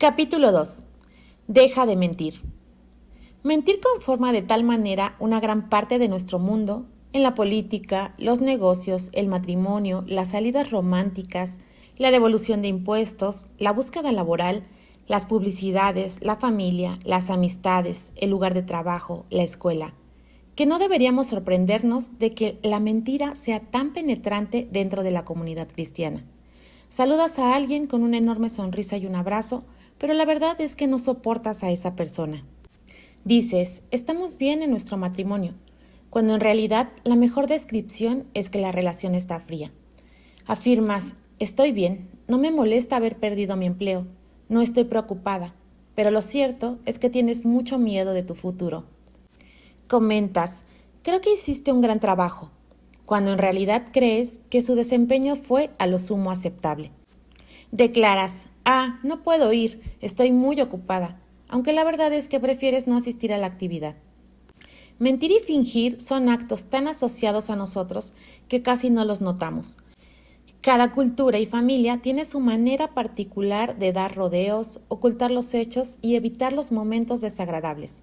Capítulo 2. Deja de mentir. Mentir conforma de tal manera una gran parte de nuestro mundo, en la política, los negocios, el matrimonio, las salidas románticas, la devolución de impuestos, la búsqueda laboral, las publicidades, la familia, las amistades, el lugar de trabajo, la escuela, que no deberíamos sorprendernos de que la mentira sea tan penetrante dentro de la comunidad cristiana. Saludas a alguien con una enorme sonrisa y un abrazo, pero la verdad es que no soportas a esa persona. Dices, estamos bien en nuestro matrimonio, cuando en realidad la mejor descripción es que la relación está fría. Afirmas, estoy bien, no me molesta haber perdido mi empleo, no estoy preocupada, pero lo cierto es que tienes mucho miedo de tu futuro. Comentas, creo que hiciste un gran trabajo, cuando en realidad crees que su desempeño fue a lo sumo aceptable. Declaras, no puedo ir, estoy muy ocupada, aunque la verdad es que prefieres no asistir a la actividad. Mentir y fingir son actos tan asociados a nosotros que casi no los notamos. Cada cultura y familia tiene su manera particular de dar rodeos, ocultar los hechos y evitar los momentos desagradables.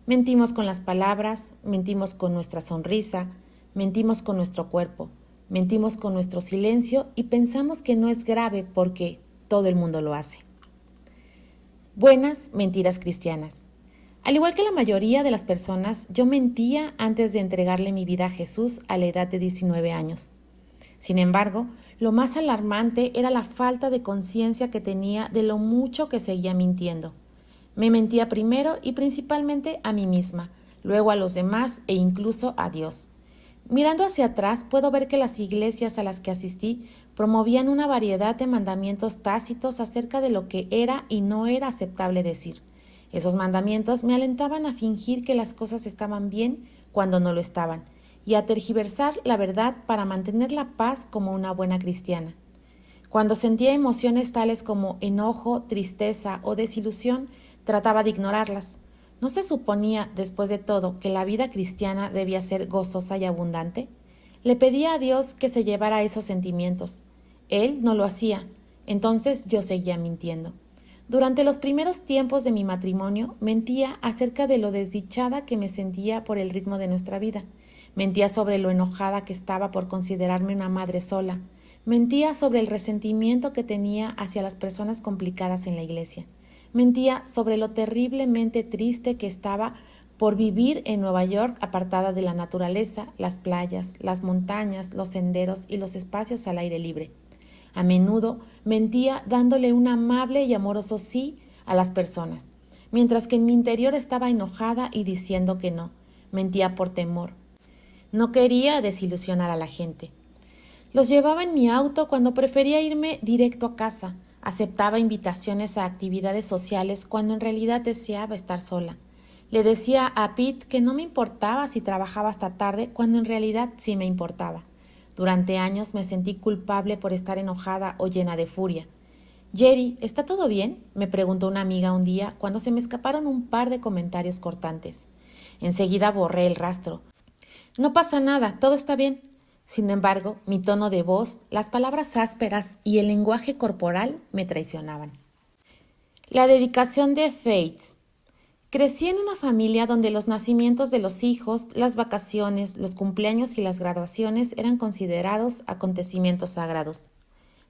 Mentimos con las palabras, mentimos con nuestra sonrisa, mentimos con nuestro cuerpo, mentimos con nuestro silencio y pensamos que no es grave porque todo el mundo lo hace. Buenas mentiras cristianas. Al igual que la mayoría de las personas, yo mentía antes de entregarle mi vida a Jesús a la edad de 19 años. Sin embargo, lo más alarmante era la falta de conciencia que tenía de lo mucho que seguía mintiendo. Me mentía primero y principalmente a mí misma, luego a los demás e incluso a Dios. Mirando hacia atrás, puedo ver que las iglesias a las que asistí promovían una variedad de mandamientos tácitos acerca de lo que era y no era aceptable decir. Esos mandamientos me alentaban a fingir que las cosas estaban bien cuando no lo estaban, y a tergiversar la verdad para mantener la paz como una buena cristiana. Cuando sentía emociones tales como enojo, tristeza o desilusión, trataba de ignorarlas. ¿No se suponía, después de todo, que la vida cristiana debía ser gozosa y abundante? Le pedía a Dios que se llevara esos sentimientos. Él no lo hacía, entonces yo seguía mintiendo. Durante los primeros tiempos de mi matrimonio, mentía acerca de lo desdichada que me sentía por el ritmo de nuestra vida. Mentía sobre lo enojada que estaba por considerarme una madre sola. Mentía sobre el resentimiento que tenía hacia las personas complicadas en la iglesia. Mentía sobre lo terriblemente triste que estaba por vivir en Nueva York apartada de la naturaleza, las playas, las montañas, los senderos y los espacios al aire libre. A menudo mentía dándole un amable y amoroso sí a las personas, mientras que en mi interior estaba enojada y diciendo que no. Mentía por temor. No quería desilusionar a la gente. Los llevaba en mi auto cuando prefería irme directo a casa. Aceptaba invitaciones a actividades sociales cuando en realidad deseaba estar sola. Le decía a Pete que no me importaba si trabajaba hasta tarde cuando en realidad sí me importaba. Durante años me sentí culpable por estar enojada o llena de furia. «Jerry, ¿está todo bien?», me preguntó una amiga un día cuando se me escaparon un par de comentarios cortantes. Enseguida borré el rastro. «No pasa nada, todo está bien». Sin embargo, mi tono de voz, las palabras ásperas y el lenguaje corporal me traicionaban. La dedicación de Faith. Crecí en una familia donde los nacimientos de los hijos, las vacaciones, los cumpleaños y las graduaciones eran considerados acontecimientos sagrados.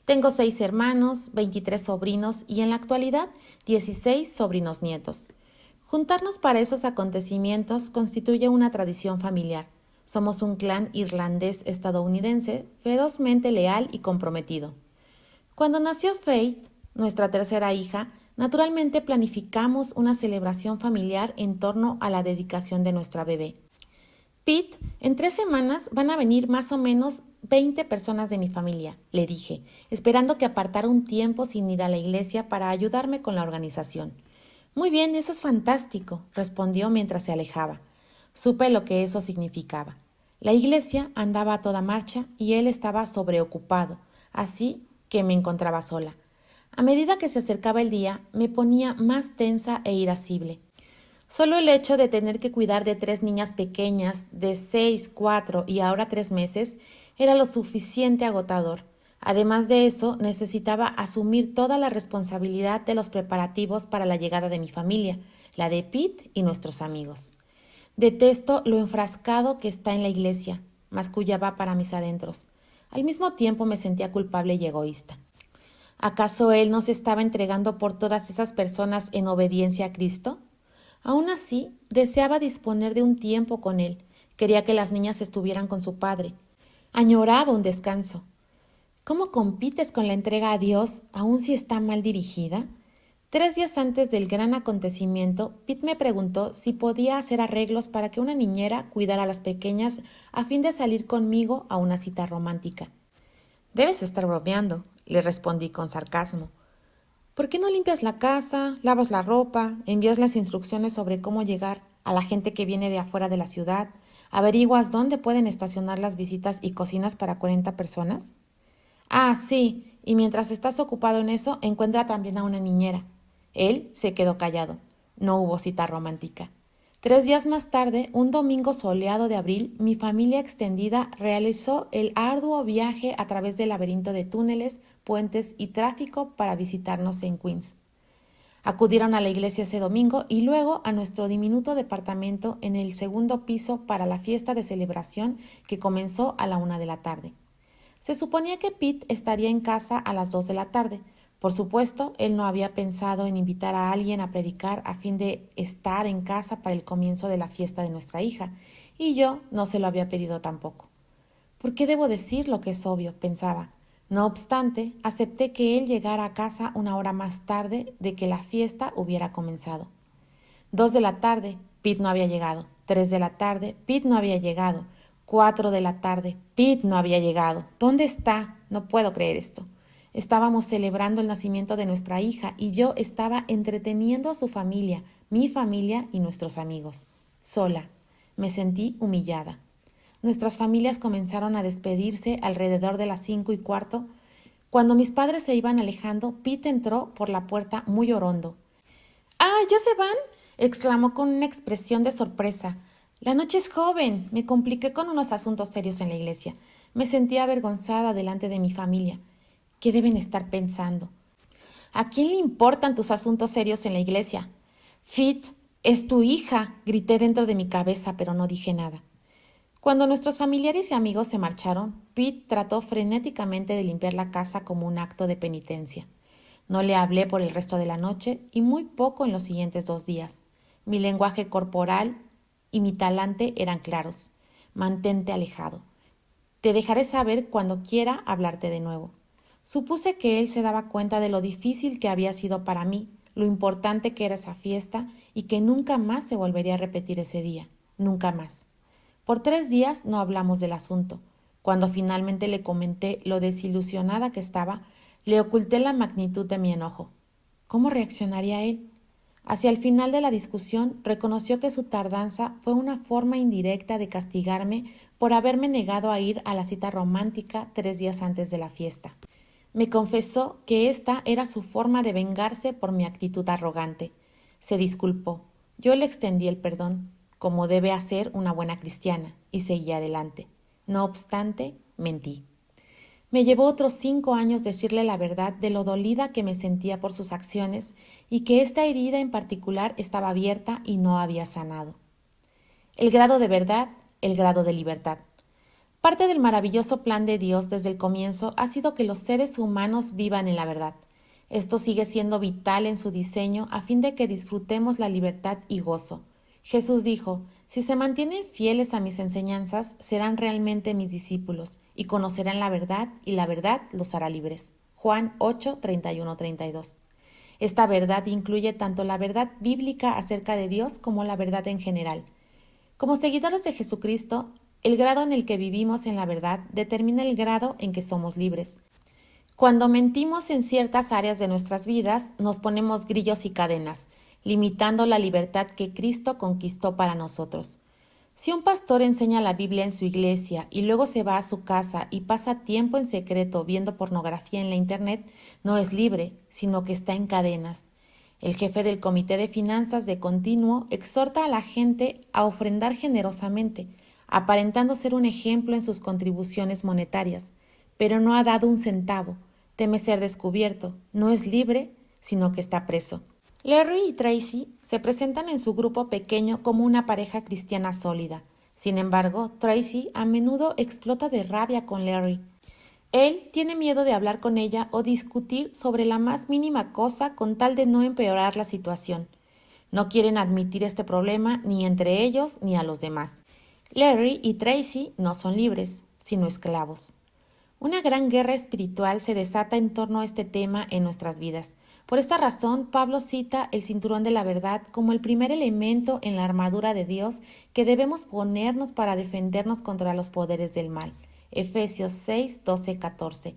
Tengo 6 hermanos, 23 sobrinos y en la actualidad 16 sobrinos nietos. Juntarnos para esos acontecimientos constituye una tradición familiar. Somos un clan irlandés-estadounidense ferozmente leal y comprometido. Cuando nació Faith, nuestra tercera hija, naturalmente planificamos una celebración familiar en torno a la dedicación de nuestra bebé. Pete, en 3 semanas van a venir más o menos 20 personas de mi familia, le dije, esperando que apartara un tiempo sin ir a la iglesia para ayudarme con la organización. Muy bien, eso es fantástico, respondió mientras se alejaba. Supe lo que eso significaba. La iglesia andaba a toda marcha y él estaba sobreocupado, así que me encontraba sola. A medida que se acercaba el día, me ponía más tensa e irascible. Solo el hecho de tener que cuidar de 3 niñas pequeñas de 6, 4 y ahora 3 meses era lo suficiente agotador. Además de eso, necesitaba asumir toda la responsabilidad de los preparativos para la llegada de mi familia, la de Pete y nuestros amigos. Detesto lo enfrascado que está en la iglesia, mascullaba para mis adentros. Al mismo tiempo me sentía culpable y egoísta. ¿Acaso él no se estaba entregando por todas esas personas en obediencia a Cristo? Aún así, deseaba disponer de un tiempo con él. Quería que las niñas estuvieran con su padre. Añoraba un descanso. ¿Cómo compites con la entrega a Dios, aun si está mal dirigida? 3 días antes del gran acontecimiento, Pete me preguntó si podía hacer arreglos para que una niñera cuidara a las pequeñas a fin de salir conmigo a una cita romántica. Debes estar bromeando, le respondí con sarcasmo. ¿Por qué no limpias la casa, lavas la ropa, envías las instrucciones sobre cómo llegar a la gente que viene de afuera de la ciudad, averiguas dónde pueden estacionar las visitas y cocinas para 40 personas? Ah, sí, y mientras estás ocupado en eso, encuentra también a una niñera. Él se quedó callado. No hubo cita romántica. 3 días más tarde, un domingo soleado de abril, mi familia extendida realizó el arduo viaje a través del laberinto de túneles, puentes y tráfico para visitarnos en Queens. Acudieron a la iglesia ese domingo y luego a nuestro diminuto departamento en el segundo piso para la fiesta de celebración que comenzó a la 1 de la tarde. Se suponía que Pete estaría en casa a las 2 de la tarde. Por supuesto, él no había pensado en invitar a alguien a predicar a fin de estar en casa para el comienzo de la fiesta de nuestra hija, y yo no se lo había pedido tampoco. ¿Por qué debo decir lo que es obvio?, pensaba. No obstante, acepté que él llegara a casa una hora más tarde de que la fiesta hubiera comenzado. 2 de la tarde, Pete no había llegado. 3 de la tarde, Pete no había llegado. 4 de la tarde, Pete no había llegado. ¿Dónde está? No puedo creer esto. Estábamos celebrando el nacimiento de nuestra hija y yo estaba entreteniendo a su familia, mi familia y nuestros amigos. Sola. Me sentí humillada. Nuestras familias comenzaron a despedirse alrededor de las 5:15. Cuando mis padres se iban alejando, Pete entró por la puerta muy orondo. ¡Ah, ya se van!, exclamó con una expresión de sorpresa. La noche es joven. Me compliqué con unos asuntos serios en la iglesia. Me sentía avergonzada delante de mi familia. ¿Qué deben estar pensando? ¿A quién le importan tus asuntos serios en la iglesia? Pete, es tu hija, grité dentro de mi cabeza, pero no dije nada. Cuando nuestros familiares y amigos se marcharon, Pete trató frenéticamente de limpiar la casa como un acto de penitencia. No le hablé por el resto de la noche y muy poco en los siguientes 2 días. Mi lenguaje corporal y mi talante eran claros. Mantente alejado. Te dejaré saber cuando quiera hablarte de nuevo. Supuse que él se daba cuenta de lo difícil que había sido para mí, lo importante que era esa fiesta y que nunca más se volvería a repetir ese día. Nunca más. Por 3 días no hablamos del asunto. Cuando finalmente le comenté lo desilusionada que estaba, le oculté la magnitud de mi enojo. ¿Cómo reaccionaría él? Hacia el final de la discusión, reconoció que su tardanza fue una forma indirecta de castigarme por haberme negado a ir a la cita romántica 3 días antes de la fiesta. Me confesó que esta era su forma de vengarse por mi actitud arrogante. Se disculpó. Yo le extendí el perdón, como debe hacer una buena cristiana, y seguí adelante. No obstante, mentí. Me llevó otros 5 años decirle la verdad de lo dolida que me sentía por sus acciones y que esta herida en particular estaba abierta y no había sanado. El grado de verdad, el grado de libertad. Parte del maravilloso plan de Dios desde el comienzo ha sido que los seres humanos vivan en la verdad. Esto sigue siendo vital en su diseño a fin de que disfrutemos la libertad y gozo. Jesús dijo: si se mantienen fieles a mis enseñanzas, serán realmente mis discípulos y conocerán la verdad y la verdad los hará libres. Juan 8, 31-32. Esta verdad incluye tanto la verdad bíblica acerca de Dios como la verdad en general. Como seguidores de Jesucristo, el grado en el que vivimos en la verdad determina el grado en que somos libres. Cuando mentimos en ciertas áreas de nuestras vidas, nos ponemos grillos y cadenas, limitando la libertad que Cristo conquistó para nosotros. Si un pastor enseña la Biblia en su iglesia y luego se va a su casa y pasa tiempo en secreto viendo pornografía en la internet, no es libre, sino que está en cadenas. El jefe del Comité de Finanzas de Continuo exhorta a la gente a ofrendar generosamente, aparentando ser un ejemplo en sus contribuciones monetarias, pero no ha dado un centavo. Teme ser descubierto. No es libre, sino que está preso. Larry y Tracy se presentan en su grupo pequeño como una pareja cristiana sólida. Sin embargo, Tracy a menudo explota de rabia con Larry. Él tiene miedo de hablar con ella o discutir sobre la más mínima cosa con tal de no empeorar la situación. No quieren admitir este problema ni entre ellos ni a los demás. Larry y Tracy no son libres, sino esclavos. Una gran guerra espiritual se desata en torno a este tema en nuestras vidas. Por esta razón, Pablo cita el cinturón de la verdad como el primer elemento en la armadura de Dios que debemos ponernos para defendernos contra los poderes del mal. Efesios 6, 12, 14.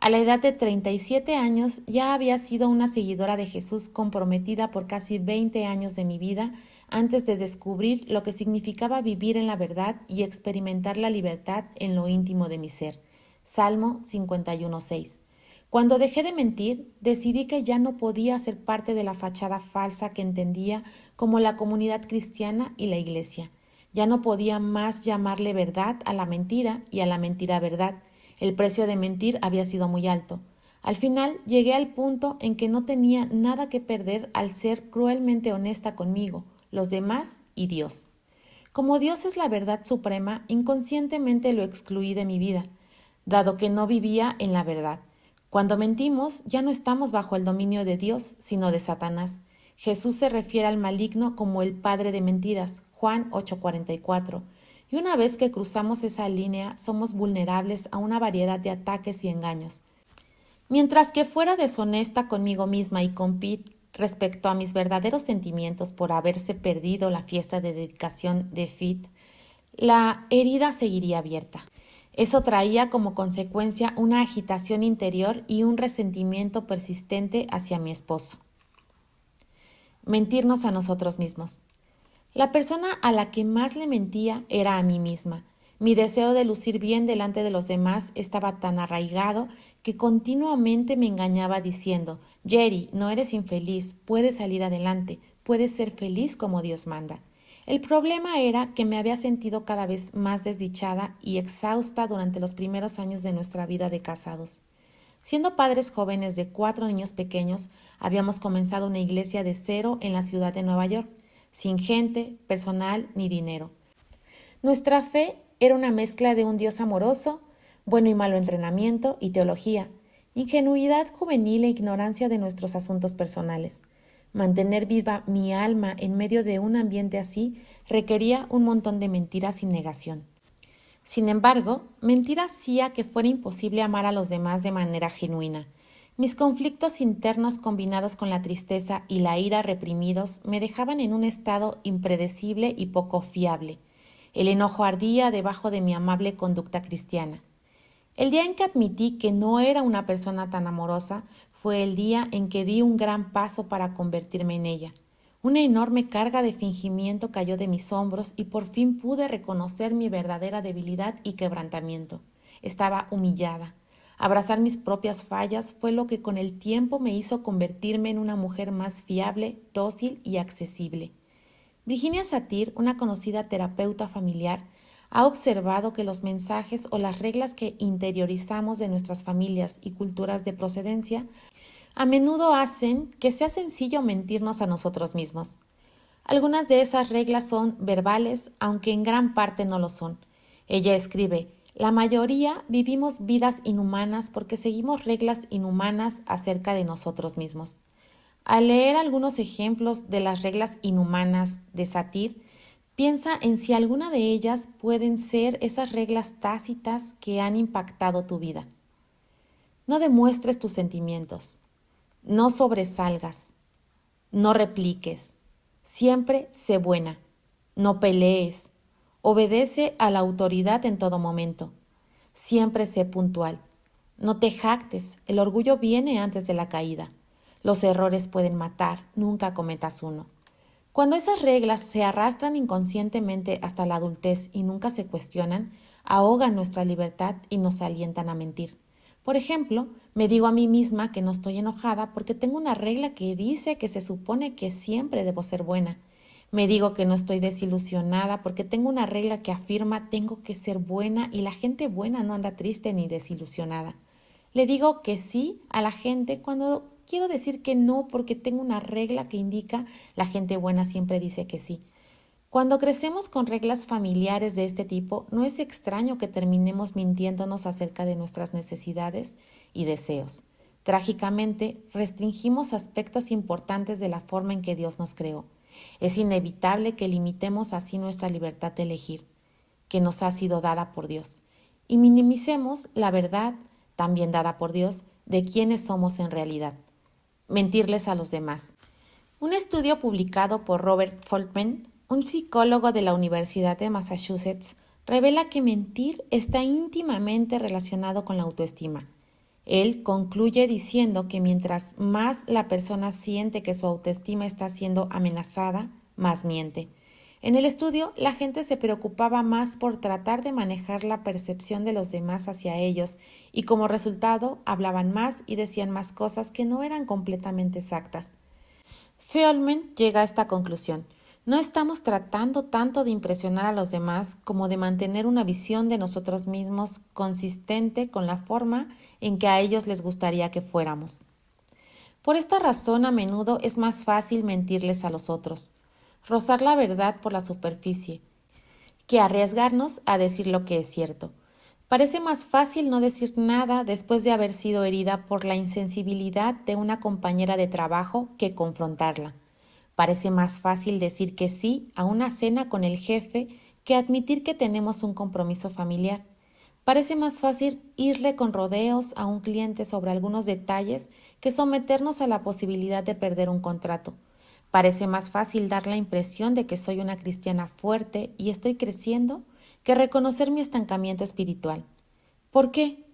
A la edad de 37 años ya había sido una seguidora de Jesús comprometida por casi 20 años de mi vida antes de descubrir lo que significaba vivir en la verdad y experimentar la libertad en lo íntimo de mi ser. Salmo 51, 6. Cuando dejé de mentir, decidí que ya no podía ser parte de la fachada falsa que entendía como la comunidad cristiana y la iglesia. Ya no podía más llamarle verdad a la mentira y a la mentira verdad. El precio de mentir había sido muy alto. Al final llegué al punto en que no tenía nada que perder al ser cruelmente honesta conmigo, los demás y Dios. Como Dios es la verdad suprema, inconscientemente lo excluí de mi vida, dado que no vivía en la verdad. Cuando mentimos, ya no estamos bajo el dominio de Dios, sino de Satanás. Jesús se refiere al maligno como el padre de mentiras, Juan 8:44. Y una vez que cruzamos esa línea, somos vulnerables a una variedad de ataques y engaños. Mientras que fuera deshonesta conmigo misma y con Pete respecto a mis verdaderos sentimientos por haberse perdido la fiesta de dedicación de Pete, la herida seguiría abierta. Eso traía como consecuencia una agitación interior y un resentimiento persistente hacia mi esposo. Mentirnos a nosotros mismos. La persona a la que más le mentía era a mí misma. Mi deseo de lucir bien delante de los demás estaba tan arraigado que continuamente me engañaba diciendo: Jerry, no eres infeliz, puedes salir adelante, puedes ser feliz como Dios manda. El problema era que me había sentido cada vez más desdichada y exhausta durante los primeros años de nuestra vida de casados. Siendo padres jóvenes de 4 niños pequeños, habíamos comenzado una iglesia de cero en la ciudad de Nueva York, sin gente, personal ni dinero. Nuestra fe era una mezcla de un Dios amoroso, bueno y malo entrenamiento y teología, ingenuidad juvenil e ignorancia de nuestros asuntos personales. Mantener viva mi alma en medio de un ambiente así requería un montón de mentiras y negación. Sin embargo, mentir hacía que fuera imposible amar a los demás de manera genuina. Mis conflictos internos combinados con la tristeza y la ira reprimidos me dejaban en un estado impredecible y poco fiable. El enojo ardía debajo de mi amable conducta cristiana. El día en que admití que no era una persona tan amorosa fue el día en que di un gran paso para convertirme en ella. Una enorme carga de fingimiento cayó de mis hombros y por fin pude reconocer mi verdadera debilidad y quebrantamiento. Estaba humillada. Abrazar mis propias fallas fue lo que con el tiempo me hizo convertirme en una mujer más fiable, dócil y accesible. Virginia Satir, una conocida terapeuta familiar, ha observado que los mensajes o las reglas que interiorizamos de nuestras familias y culturas de procedencia a menudo hacen que sea sencillo mentirnos a nosotros mismos. Algunas de esas reglas son verbales, aunque en gran parte no lo son. Ella escribe: la mayoría vivimos vidas inhumanas porque seguimos reglas inhumanas acerca de nosotros mismos. Al leer algunos ejemplos de las reglas inhumanas de Satir, piensa en si alguna de ellas pueden ser esas reglas tácitas que han impactado tu vida. No demuestres tus sentimientos. No sobresalgas. No repliques. Siempre sé buena. No pelees. Obedece a la autoridad en todo momento. Siempre sé puntual. No te jactes. El orgullo viene antes de la caída. Los errores pueden matar. Nunca cometas uno. Cuando esas reglas se arrastran inconscientemente hasta la adultez y nunca se cuestionan, ahogan nuestra libertad y nos alientan a mentir. Por ejemplo, me digo a mí misma que no estoy enojada porque tengo una regla que dice que se supone que siempre debo ser buena. Me digo que no estoy desilusionada porque tengo una regla que afirma tengo que ser buena y la gente buena no anda triste ni desilusionada. Le digo que sí a la gente cuando quiero decir que no porque tengo una regla que indica la gente buena siempre dice que sí. Cuando crecemos con reglas familiares de este tipo, no es extraño que terminemos mintiéndonos acerca de nuestras necesidades y deseos. Trágicamente, restringimos aspectos importantes de la forma en que Dios nos creó. Es inevitable que limitemos así nuestra libertad de elegir, que nos ha sido dada por Dios, y minimicemos la verdad, también dada por Dios, de quiénes somos en realidad. Mentirles a los demás. Un estudio publicado por Robert Foltman, un psicólogo de la Universidad de Massachusetts, revela que mentir está íntimamente relacionado con la autoestima. Él concluye diciendo que mientras más la persona siente que su autoestima está siendo amenazada, más miente. En el estudio, la gente se preocupaba más por tratar de manejar la percepción de los demás hacia ellos y como resultado hablaban más y decían más cosas que no eran completamente exactas. Feldman llega a esta conclusión. No estamos tratando tanto de impresionar a los demás como de mantener una visión de nosotros mismos consistente con la forma en que a ellos les gustaría que fuéramos. Por esta razón, a menudo es más fácil mentirles a los otros, rozar la verdad por la superficie, que arriesgarnos a decir lo que es cierto. Parece más fácil no decir nada después de haber sido herida por la insensibilidad de una compañera de trabajo que confrontarla. Parece más fácil decir que sí a una cena con el jefe que admitir que tenemos un compromiso familiar. Parece más fácil irle con rodeos a un cliente sobre algunos detalles que someternos a la posibilidad de perder un contrato. Parece más fácil dar la impresión de que soy una cristiana fuerte y estoy creciendo que reconocer mi estancamiento espiritual. ¿Por qué?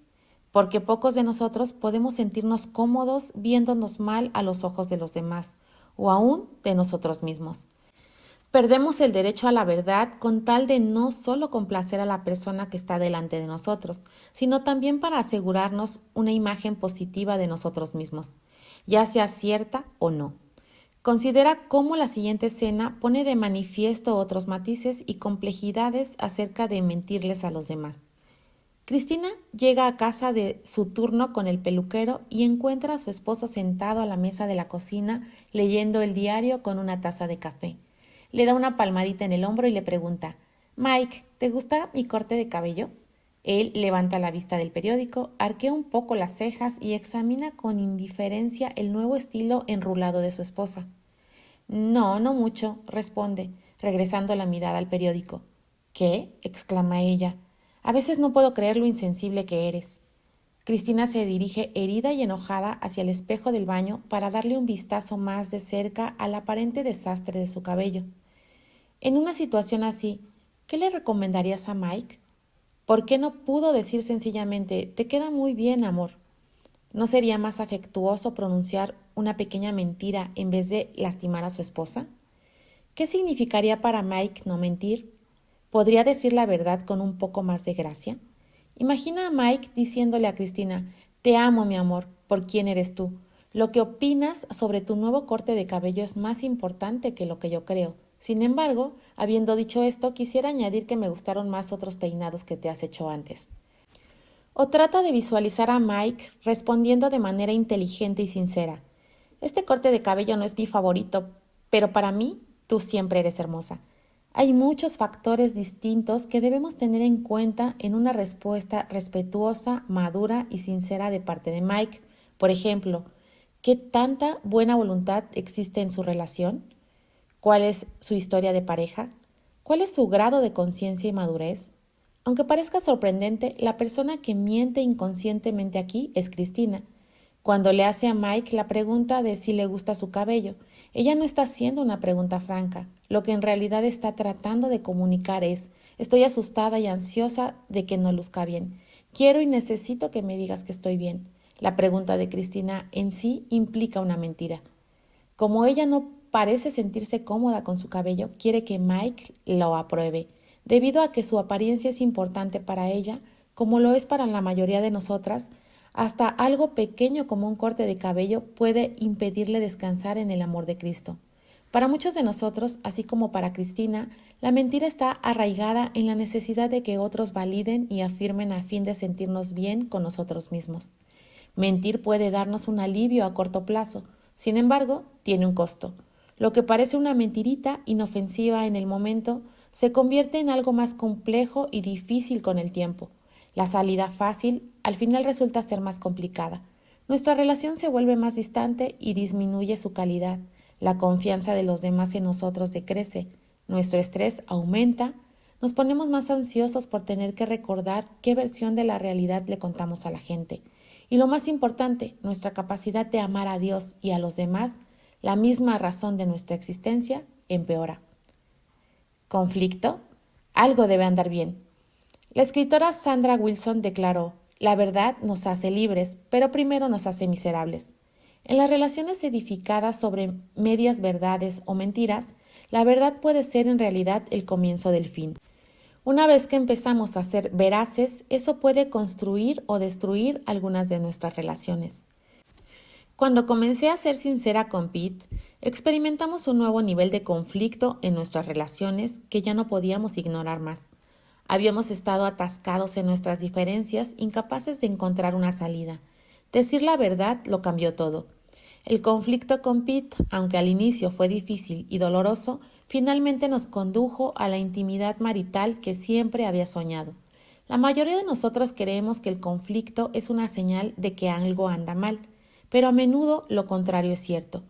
Porque pocos de nosotros podemos sentirnos cómodos viéndonos mal a los ojos de los demás o aún de nosotros mismos. Perdemos el derecho a la verdad con tal de no solo complacer a la persona que está delante de nosotros, sino también para asegurarnos una imagen positiva de nosotros mismos, ya sea cierta o no. Considera cómo la siguiente escena pone de manifiesto otros matices y complejidades acerca de mentirles a los demás. Cristina llega a casa de su turno con el peluquero y encuentra a su esposo sentado a la mesa de la cocina leyendo el diario con una taza de café. Le da una palmadita en el hombro y le pregunta: «Mike, ¿te gusta mi corte de cabello?». Él levanta la vista del periódico, arquea un poco las cejas y examina con indiferencia el nuevo estilo enrulado de su esposa. «No, no mucho», responde, regresando la mirada al periódico. «¿Qué?», exclama ella. «A veces no puedo creer lo insensible que eres». Cristina se dirige herida y enojada hacia el espejo del baño para darle un vistazo más de cerca al aparente desastre de su cabello. En una situación así, ¿qué le recomendarías a Mike? ¿Por qué no pudo decir sencillamente: «Te queda muy bien, amor»? ¿No sería más afectuoso pronunciar una pequeña mentira en vez de lastimar a su esposa? ¿Qué significaría para Mike no mentir? ¿Podría decir la verdad con un poco más de gracia? Imagina a Mike diciéndole a Cristina: «Te amo, mi amor, por quién eres tú. Lo que opinas sobre tu nuevo corte de cabello es más importante que lo que yo creo. Sin embargo, habiendo dicho esto, quisiera añadir que me gustaron más otros peinados que te has hecho antes». O trata de visualizar a Mike respondiendo de manera inteligente y sincera: «Este corte de cabello no es mi favorito, pero para mí tú siempre eres hermosa». Hay muchos factores distintos que debemos tener en cuenta en una respuesta respetuosa, madura y sincera de parte de Mike. Por ejemplo, ¿qué tanta buena voluntad existe en su relación? ¿Cuál es su historia de pareja? ¿Cuál es su grado de conciencia y madurez? Aunque parezca sorprendente, la persona que miente inconscientemente aquí es Cristina. Cuando le hace a Mike la pregunta de si le gusta su cabello, ella no está haciendo una pregunta franca. Lo que en realidad está tratando de comunicar es: «Estoy asustada y ansiosa de que no luzca bien. Quiero y necesito que me digas que estoy bien». La pregunta de Cristina en sí implica una mentira. Como ella no parece sentirse cómoda con su cabello, quiere que Mike lo apruebe. Debido a que su apariencia es importante para ella, como lo es para la mayoría de nosotras, hasta algo pequeño como un corte de cabello puede impedirle descansar en el amor de Cristo. Para muchos de nosotros, así como para Cristina, la mentira está arraigada en la necesidad de que otros validen y afirmen a fin de sentirnos bien con nosotros mismos. Mentir puede darnos un alivio a corto plazo, sin embargo, tiene un costo. Lo que parece una mentirita inofensiva en el momento se convierte en algo más complejo y difícil con el tiempo. La salida fácil al final resulta ser más complicada. Nuestra relación se vuelve más distante y disminuye su calidad. La confianza de los demás en nosotros decrece, nuestro estrés aumenta, nos ponemos más ansiosos por tener que recordar qué versión de la realidad le contamos a la gente. Y lo más importante, nuestra capacidad de amar a Dios y a los demás, la misma razón de nuestra existencia, empeora. ¿Conflicto? Algo debe andar bien. La escritora Sandra Wilson declaró: la verdad nos hace libres, pero primero nos hace miserables. En las relaciones edificadas sobre medias verdades o mentiras, la verdad puede ser en realidad el comienzo del fin. Una vez que empezamos a ser veraces, eso puede construir o destruir algunas de nuestras relaciones. Cuando comencé a ser sincera con Pete, experimentamos un nuevo nivel de conflicto en nuestras relaciones que ya no podíamos ignorar más. Habíamos estado atascados en nuestras diferencias, incapaces de encontrar una salida. Decir la verdad lo cambió todo. El conflicto con Pete, aunque al inicio fue difícil y doloroso, finalmente nos condujo a la intimidad marital que siempre había soñado. La mayoría de nosotros creemos que el conflicto es una señal de que algo anda mal, pero a menudo lo contrario es cierto.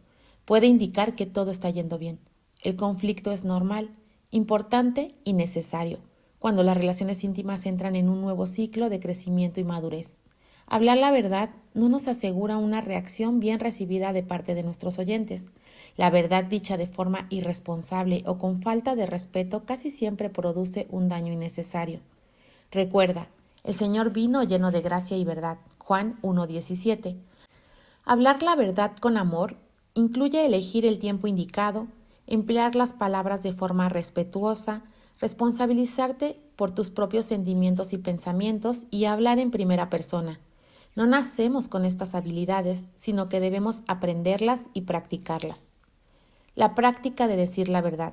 Puede indicar que todo está yendo bien. El conflicto es normal, importante y necesario, cuando las relaciones íntimas entran en un nuevo ciclo de crecimiento y madurez. Hablar la verdad no nos asegura una reacción bien recibida de parte de nuestros oyentes. La verdad dicha de forma irresponsable o con falta de respeto casi siempre produce un daño innecesario. Recuerda, el Señor vino lleno de gracia y verdad. Juan 1:17. Hablar la verdad con amor incluye elegir el tiempo indicado, emplear las palabras de forma respetuosa, responsabilizarte por tus propios sentimientos y pensamientos y hablar en primera persona. No nacemos con estas habilidades, sino que debemos aprenderlas y practicarlas. La práctica de decir la verdad.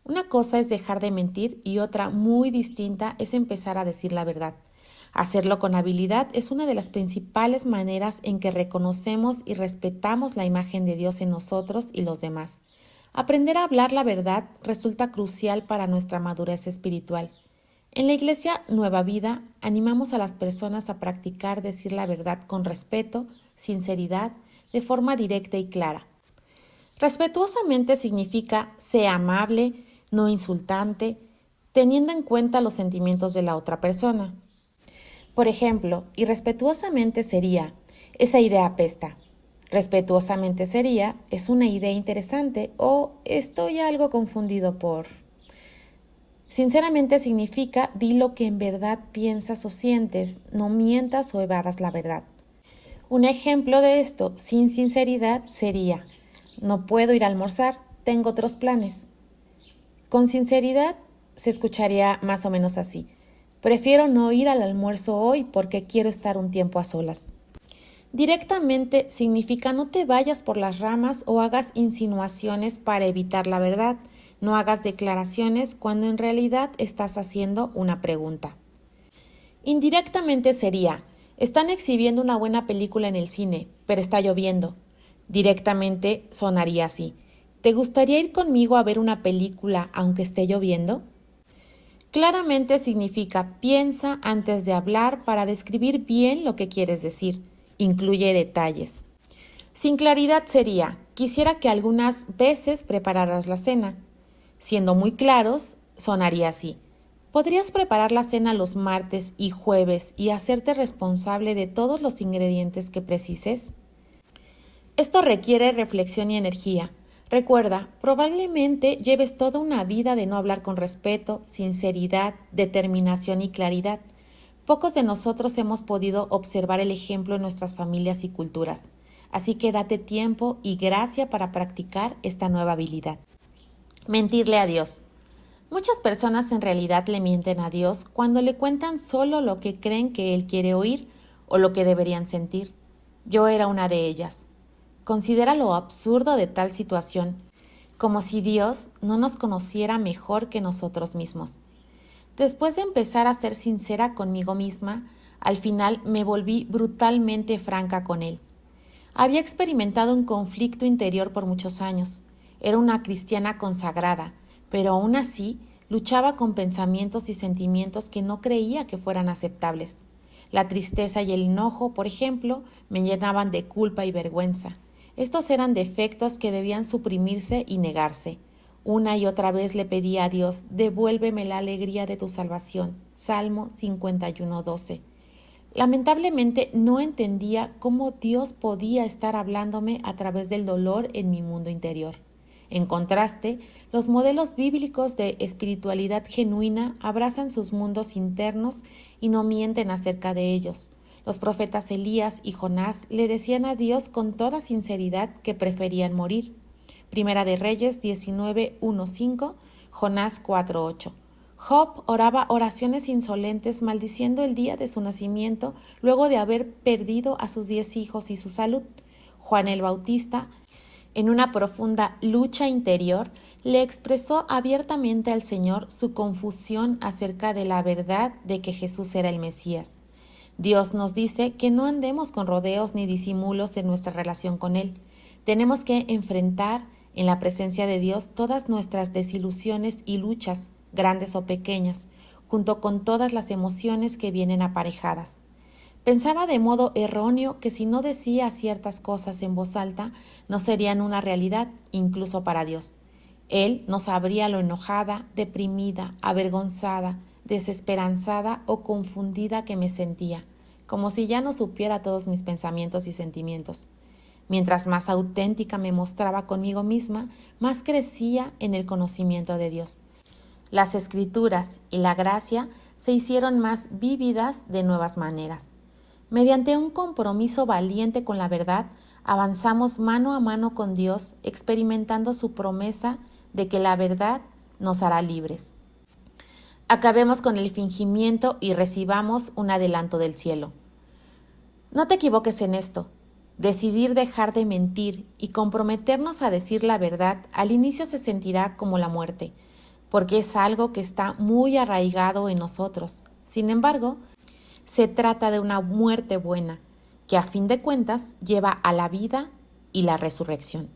Una cosa es dejar de mentir y otra muy distinta es empezar a decir la verdad. Hacerlo con habilidad es una de las principales maneras en que reconocemos y respetamos la imagen de Dios en nosotros y los demás. Aprender a hablar la verdad resulta crucial para nuestra madurez espiritual. En la Iglesia Nueva Vida animamos a las personas a practicar decir la verdad con respeto, sinceridad, de forma directa y clara. Respetuosamente significa sea amable, no insultante, teniendo en cuenta los sentimientos de la otra persona. Por ejemplo, irrespetuosamente sería: esa idea apesta. Respetuosamente sería: es una idea interesante o estoy algo confundido por... Sinceramente significa: di lo que en verdad piensas o sientes, no mientas o evadas la verdad. Un ejemplo de esto, sin sinceridad, sería: no puedo ir a almorzar, tengo otros planes. Con sinceridad se escucharía más o menos así: prefiero no ir al almuerzo hoy porque quiero estar un tiempo a solas. Directamente significa: no te vayas por las ramas o hagas insinuaciones para evitar la verdad. No hagas declaraciones cuando en realidad estás haciendo una pregunta. Indirectamente sería: están exhibiendo una buena película en el cine, pero está lloviendo. Directamente sonaría así: ¿te gustaría ir conmigo a ver una película aunque esté lloviendo? Claramente significa: piensa antes de hablar para describir bien lo que quieres decir. Incluye detalles. Sin claridad sería: quisiera que algunas veces prepararas la cena. Siendo muy claros, sonaría así: ¿podrías preparar la cena los martes y jueves y hacerte responsable de todos los ingredientes que precises? Esto requiere reflexión y energía. Recuerda, probablemente lleves toda una vida de no hablar con respeto, sinceridad, determinación y claridad. Pocos de nosotros hemos podido observar el ejemplo en nuestras familias y culturas, así que date tiempo y gracia para practicar esta nueva habilidad. Mentirle a Dios. Muchas personas en realidad le mienten a Dios cuando le cuentan solo lo que creen que Él quiere oír o lo que deberían sentir. Yo era una de ellas. Considera lo absurdo de tal situación. como si Dios no nos conociera mejor que nosotros mismos. Después de empezar a ser sincera conmigo misma, al final me volví brutalmente franca con Él. Había experimentado un conflicto interior por muchos años. Era una cristiana consagrada, pero aún así luchaba con pensamientos y sentimientos que no creía que fueran aceptables. La tristeza y el enojo, por ejemplo, me llenaban de culpa y vergüenza. Estos eran defectos que debían suprimirse y negarse. Una y otra vez le pedía a Dios: devuélveme la alegría de tu salvación. Salmo 51:12. Lamentablemente no entendía cómo Dios podía estar hablándome a través del dolor en mi mundo interior. En contraste, los modelos bíblicos de espiritualidad genuina abrazan sus mundos internos y no mienten acerca de ellos. Los profetas Elías y Jonás le decían a Dios con toda sinceridad que preferían morir. Primera de Reyes 19:1-5, Jonás 4:8. Job oraba oraciones insolentes maldiciendo el día de su nacimiento luego de haber perdido a sus 10 hijos y su salud. Juan el Bautista, en una profunda lucha interior, le expresó abiertamente al Señor su confusión acerca de la verdad de que Jesús era el Mesías. Dios nos dice que no andemos con rodeos ni disimulos en nuestra relación con Él. Tenemos que enfrentar en la presencia de Dios todas nuestras desilusiones y luchas, grandes o pequeñas, junto con todas las emociones que vienen aparejadas. Pensaba de modo erróneo que si no decía ciertas cosas en voz alta, no serían una realidad, incluso para Dios. Él no sabría lo enojada, deprimida, avergonzada, desesperanzada o confundida que me sentía, como si ya no supiera todos mis pensamientos y sentimientos. Mientras más auténtica me mostraba conmigo misma, más crecía en el conocimiento de Dios. Las Escrituras y la gracia se hicieron más vívidas de nuevas maneras. Mediante un compromiso valiente con la verdad, avanzamos mano a mano con Dios, experimentando su promesa de que la verdad nos hará libres. Acabemos con el fingimiento y recibamos un adelanto del cielo. No te equivoques en esto. Decidir dejar de mentir y comprometernos a decir la verdad al inicio se sentirá como la muerte, porque es algo que está muy arraigado en nosotros. Sin embargo, se trata de una muerte buena, que a fin de cuentas lleva a la vida y la resurrección.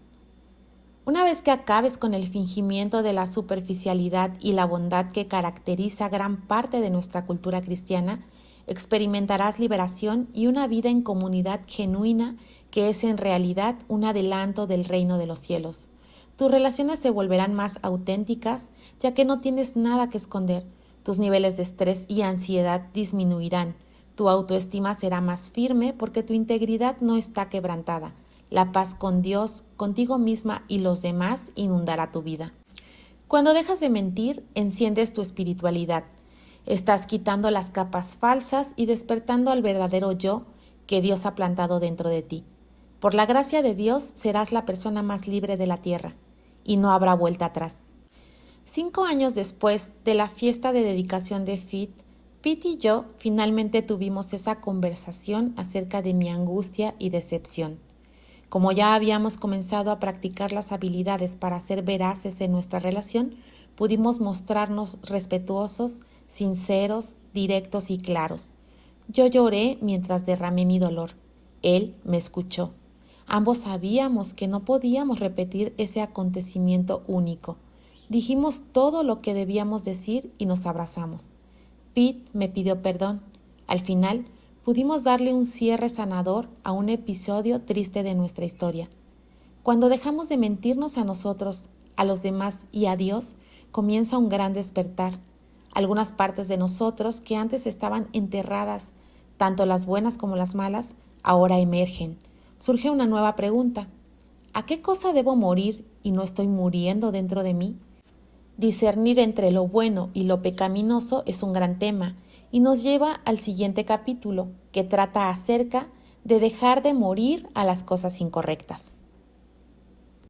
Una vez que acabes con el fingimiento de la superficialidad y la bondad que caracteriza gran parte de nuestra cultura cristiana, experimentarás liberación y una vida en comunidad genuina que es en realidad un adelanto del reino de los cielos. Tus relaciones se volverán más auténticas, ya que no tienes nada que esconder. Tus niveles de estrés y ansiedad disminuirán. Tu autoestima será más firme porque tu integridad no está quebrantada. La paz con Dios, contigo misma y los demás inundará tu vida. Cuando dejas de mentir, enciendes tu espiritualidad. Estás quitando las capas falsas y despertando al verdadero yo que Dios ha plantado dentro de ti. Por la gracia de Dios serás la persona más libre de la tierra y no habrá vuelta atrás. 5 años después de la fiesta de dedicación de Pete y yo finalmente tuvimos esa conversación acerca de mi angustia y decepción. Como ya habíamos comenzado a practicar las habilidades para ser veraces en nuestra relación, pudimos mostrarnos respetuosos, sinceros, directos y claros. Yo lloré mientras derramé mi dolor. Él me escuchó. Ambos sabíamos que no podíamos repetir ese acontecimiento único. Dijimos todo lo que debíamos decir y nos abrazamos. Pete me pidió perdón. Al final, pudimos darle un cierre sanador a un episodio triste de nuestra historia. Cuando dejamos de mentirnos a nosotros, a los demás y a Dios, comienza un gran despertar. Algunas partes de nosotros que antes estaban enterradas, tanto las buenas como las malas, ahora emergen. Surge una nueva pregunta. ¿A qué cosa debo morir y no estoy muriendo dentro de mí? Discernir entre lo bueno y lo pecaminoso es un gran tema y nos lleva al siguiente capítulo, que trata acerca de dejar de morir a las cosas incorrectas.